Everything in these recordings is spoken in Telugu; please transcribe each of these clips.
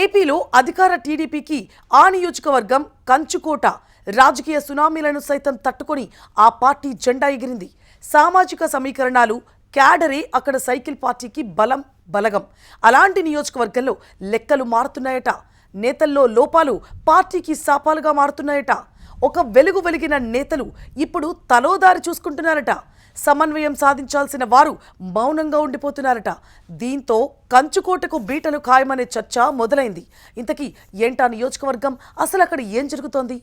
ఏపీలో అధికార టీడీపీకి ఆ నియోజకవర్గం కంచుకోట. రాజకీయ సునామీలను సైతం తట్టుకొని ఆ పార్టీ జెండా ఎగిరింది. సామాజిక సమీకరణాలు, క్యాడరే అక్కడ సైకిల్ పార్టీకి బలగం. అలాంటి నియోజకవర్గంలో లెక్కలు మారుతున్నాయట. నేతల్లో లోపాలు పార్టీకి శాపాలుగా మారుతున్నాయట. ఒక వెలిగిన నేతలు ఇప్పుడు తలోదారి చూసుకుంటున్నారట. సమన్వయం సాధించాల్సిన వారు మౌనంగా ఉండిపోతున్నారట. దీంతో కంచుకోటకు బీటలు ఖాయమనే చర్చ మొదలైంది. ఇంతకీ ఏంటా నియోజకవర్గం? అసలు అక్కడ ఏం జరుగుతోంది?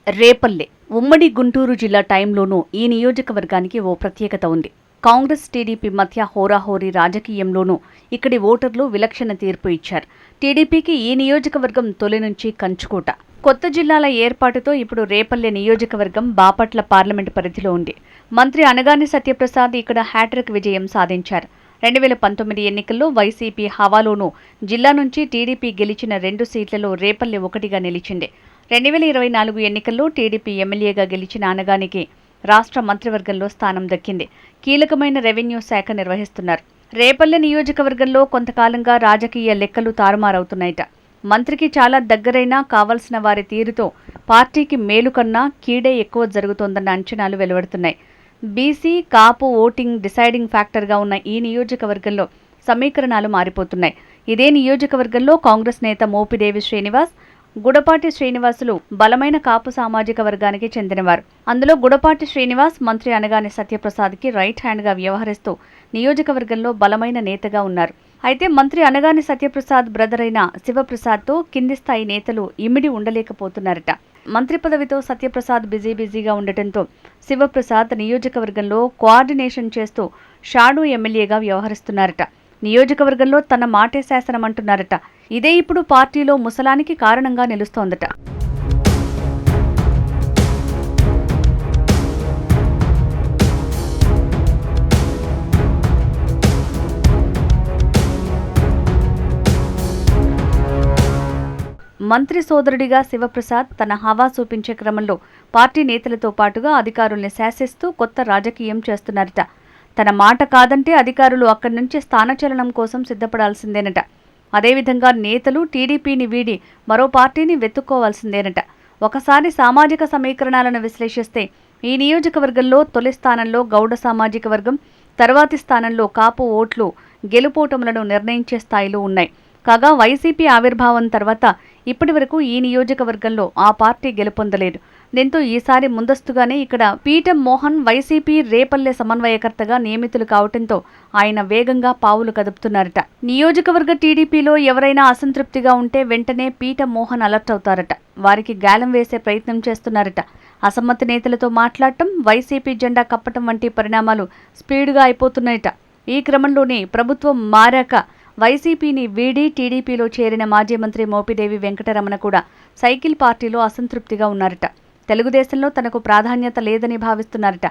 రేపల్లె ఉమ్మడి గుంటూరు జిల్లా టైంలోనూ ఈ నియోజకవర్గానికి ఓ ప్రత్యేకత ఉంది. కాంగ్రెస్ టీడీపీ మధ్య హోరాహోరీ రాజకీయంలోనూ ఇక్కడి ఓటర్లు విలక్షణ తీర్పు ఇచ్చారు. టీడీపీకి ఈ నియోజకవర్గం తొలి నుంచి కంచుకోట. కొత్త జిల్లాల ఏర్పాటుతో ఇప్పుడు రేపల్లె నియోజకవర్గం బాపట్ల పార్లమెంటు పరిధిలో ఉంది. మంత్రి అనగాని సత్యప్రసాద్ ఇక్కడ హ్యాట్రిక్ విజయం సాధించారు. 2019 ఎన్నికల్లో వైసీపీ హవాలోనూ జిల్లా నుంచి టీడీపీ గెలిచిన 2 సీట్లలో రేపల్లె ఒకటిగా నిలిచింది. 2024 ఎన్నికల్లో టీడీపీ ఎమ్మెల్యేగా గెలిచిన అనగానికి రాష్ట్ర మంత్రివర్గంలో స్థానం దక్కింది. కీలకమైన రెవెన్యూ శాఖ నిర్వహిస్తున్నారు. రేపల్లె నియోజకవర్గంలో కొంతకాలంగా రాజకీయ లెక్కలు తారుమారవుతున్నాయట. మంత్రికి చాలా దగ్గరైనా కావలసిన వారి తీరుతో పార్టీకి మేలు కన్నా కీడే ఎక్కువ జరుగుతోందన్న అంచనాలు వెలువడుతున్నాయి. బీసీ, కాపు ఓటింగ్ డిసైడింగ్ ఫ్యాక్టర్గా ఉన్న ఈ నియోజకవర్గంలో సమీకరణాలు మారిపోతున్నాయి. ఇదే నియోజకవర్గంలో కాంగ్రెస్ నేత మోపిదేవి శ్రీనివాస్, గుడపాటి శ్రీనివాసులు బలమైన కాపు సామాజిక వర్గానికి చెందినవారు. అందులో గుడపాటి శ్రీనివాస్ మంత్రి అనగాని సత్యప్రసాద్కి రైట్ హ్యాండ్గా వ్యవహరిస్తూ నియోజకవర్గంలో బలమైన నేతగా ఉన్నారు. అయితే మంత్రి అనగాని సత్యప్రసాద్ బ్రదర్ అయిన శివప్రసాద్తో కింది స్థాయి నేతలు ఇమిడి ఉండలేకపోతున్నారట. మంత్రి పదవితో సత్యప్రసాద్ బిజీగా ఉండటంతో శివప్రసాద్ నియోజకవర్గంలో కోఆర్డినేషన్ చేస్తూ షాడో ఎమ్మెల్యేగా వ్యవహరిస్తున్నారట. నియోజకవర్గంలో తన మాటే శాసనమంటున్నారట. ఇదే ఇప్పుడు పార్టీలో ముసలానికి కారణంగా నిలుస్తోందట. మంత్రి సోదరుడిగా శివప్రసాద్ తన హవా చూపించే క్రమంలో పార్టీ నేతలతో పాటుగా అధికారుల్ని శాసిస్తూ కొత్త రాజకీయం చేస్తున్నారట. తన మాట కాదంటే అధికారులు అక్కడి నుంచి స్థానచలనం కోసం సిద్ధపడాల్సిందేనట. అదేవిధంగా నేతలు టీడీపీని వీడి మరో పార్టీని వెతుక్కోవాల్సిందేనట. ఒకసారి సామాజిక సమీకరణాలను విశ్లేషిస్తే ఈ నియోజకవర్గంలో తొలి స్థానంలో గౌడ సామాజిక వర్గం, తర్వాతి స్థానంలో కాపు ఓట్లు గెలుపోటములను నిర్ణయించే స్థాయిలో ఉన్నాయి. కాగా వైసీపీ ఆవిర్భావం తర్వాత ఇప్పటి వరకు ఈ నియోజకవర్గంలో ఆ పార్టీ గెలుపొందలేదు. దీంతో ఈసారి ముందస్తుగానే ఇక్కడ పీఠం మోహన్ వైసీపీ రేపల్లె సమన్వయకర్తగా నియమితులు కావడంతో ఆయన వేగంగా పావులు కదుపుతున్నారట. నియోజకవర్గ టీడీపీలో ఎవరైనా అసంతృప్తిగా ఉంటే వెంటనే పీఠం మోహన్ అలర్ట్ అవుతారట. వారికి గాలం వేసే ప్రయత్నం చేస్తున్నారట. అసమ్మతి నేతలతో మాట్లాడటం, వైసీపీ జెండా కప్పటం వంటి పరిణామాలు స్పీడ్గా అయిపోతున్నాయట. ఈ క్రమంలోనే ప్రభుత్వం మారాక వైసీపీని వీడి టీడీపీలో చేరిన మాజీ మంత్రి మోపిదేవి వెంకటరమణ కూడా సైకిల్ పార్టీలో అసంతృప్తిగా ఉన్నారట. తెలుగుదేశంలో తనకు ప్రాధాన్యత లేదని భావిస్తున్నారట.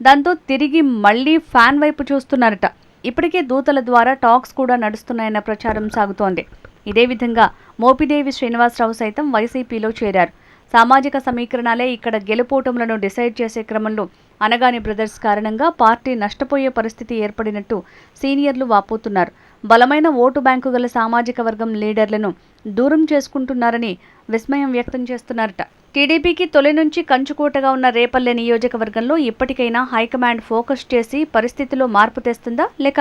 దాంతో తిరిగి మళ్లీ ఫ్యాన్ వైపు చూస్తున్నారట. ఇప్పటికే దూతల ద్వారా టాక్స్ కూడా నడుస్తున్నాయన్న ప్రచారం సాగుతోంది. ఇదే విధంగా మోపిదేవి శ్రీనివాసరావు సైతం వైసీపీలో చేరారు. సామాజిక సమీకరణాలే ఇక్కడ గెలుపోటములను డిసైడ్ చేసే క్రమంలో అనగాని బ్రదర్స్ కారణంగా పార్టీ నష్టపోయే పరిస్థితి ఏర్పడినట్టు సీనియర్లు వాపోతున్నారు. బలమైన ఓటు బ్యాంకు గల సామాజిక వర్గం లీడర్లను దూరం చేసుకుంటున్నారని విస్మయం వ్యక్తం చేస్తున్నారట. టీడీపీకి తొలి నుంచి కంచుకోటగా ఉన్న రేపల్లె నియోజకవర్గంలో ఇప్పటికైనా హైకమాండ్ ఫోకస్ చేసి పరిస్థితిలో మార్పు తెస్తుందా, లేక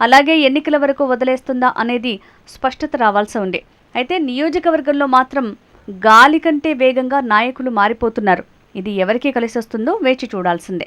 అలాగే ఎన్నికల వరకు వదిలేస్తుందా అనేది స్పష్టత రావాల్సి ఉంది. అయితే నియోజకవర్గంలో మాత్రం గాలి కంటే వేగంగా నాయకులు మారిపోతున్నారు. ఇది ఎవరికి కలిసొస్తుందో వేచి చూడాల్సిందే.